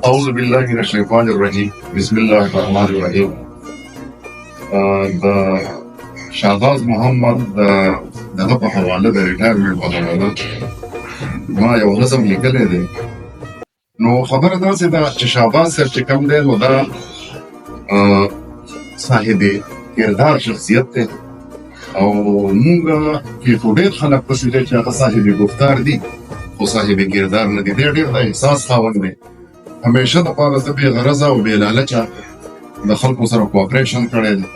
أعوذ بالله من الشيطان الرجيم بسم الله الرحمن الرحیم. د شهباز محمد دغه په حواله د ریټایرمنټ په حواله ما یو نظم لیکلی دی. نو خبره داسې ده چې شهباز صاحب چې کوم دی نو دا صاحب کردار شخصیت دی او موږ کې خو ډېر خلک پسې دی چې هغه صاحب گفتار دي خو صاحب کردار نه دي. دی ډېر د احساس خاوند دی، همیشه دپاره زه بې غرضه او بې لالچه د خلکو سره کوآپریشن کړی دی.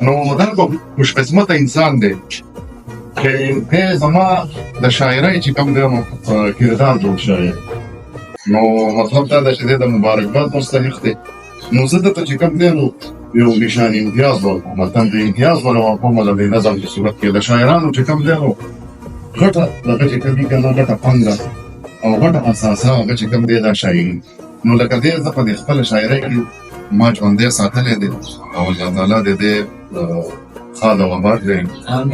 نو دا به خوشقسمته انسان دی چې دی زما د شاعرۍ چې کوم دی نو کردار جوړ شوی. نو مطلب دا ده چې دی د مبارکباد مستحق دی. نو زه دته چې کوم دی نو یو نشان امتیاز ورکوم، مطلب د امتیاز ورکوم د دې نظم په صورت کې د شاعرانو چې کوم دی نو غټه دغه چې کوي که نه غټه پانګه او غټه اساسه هغه چې کوم دی دا شاعري. نو لکه دی زه په دې خپله شاعرۍ کې ما ژوندی ساتلی دی او الله تعالی د دې خال او آباد دی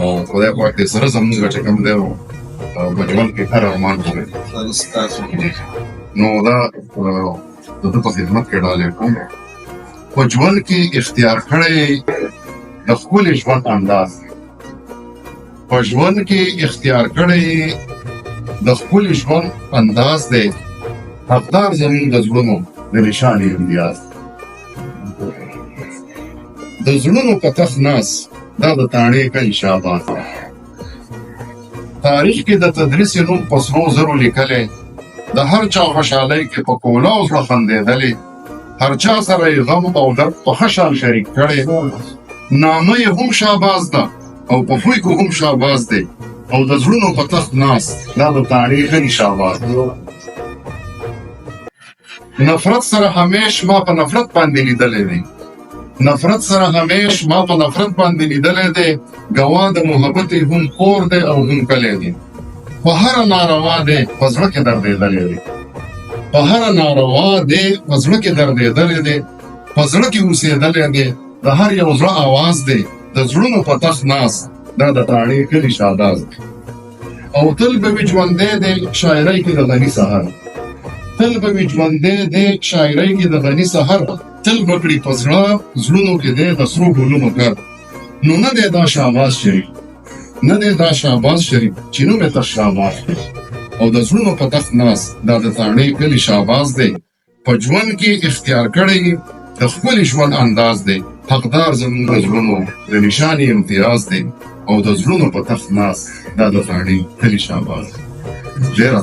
او خدای پاک دې سره زموږ چې کوم دی نو په ژوند کې هر ارمان پوره کړي. نو دا د ده په خدمت کې ډالۍ کوم. په ژوند کې اختیار کړی د ښکلي ژوند انداز دی. په ژوند کې اختیار کړی د ښکلي ژوند انداز دی، حقدار زموږ د زړونو د نشانې امتیاز دی. د زړونو په تخت ناست دا د تاڼې کلي شهباز دی. تاریخ کې د تدریس نوم په سرو زرو لیکلی، د هر چا خوشحالۍ کې په کولاو زړه خندېدلی، هر چا سره یې غم او درد په ښه شان شریک کړی. نامه یې هم شهباز ده او په خوی کې هم شهباز دی او د زړونو په تخت ناست دا د تاڼې کلي شهباز دی. نفرت سره همیش ما په نفرت باندې لیدلی دی، نفرت سره همیش ما په نفرت باندې لیدلی دی، ګواه د محبت یې هم کور دی او هم کلی دی. په هره ناروا دی په زړه کې دردېدلی دی، په هره ناروا دی په زړه کې دردېدلی دی، په زړه کې اوسېدلی دی، د هر یو زړه آواز دی، د زړونو په تخت ناست دا د تاڼې کلي شهباز دی. او تل به وي ژوندی دی شاعرۍ کې د غني سهار، تل به وي ژوندی دی شاعرۍ کې د غني سهار، تل به کړي په زړونو کې دی د سرو ګلونو کار. نو نه دی دا شهباز شریف، نه دی دا شهباز شریف چې نوم یې تش شهباز دی او د زړونو په تخت ناست دا د تاڼې کلي شهباز دی. په ژوند کې اختیار کړی د ښکلي ژوند انداز دی، حقدار زموږ د زړونو د نشانې امتیاز دی او د زړونو په تخت ناست دا د تاڼې کلي شهباز دی. ډېره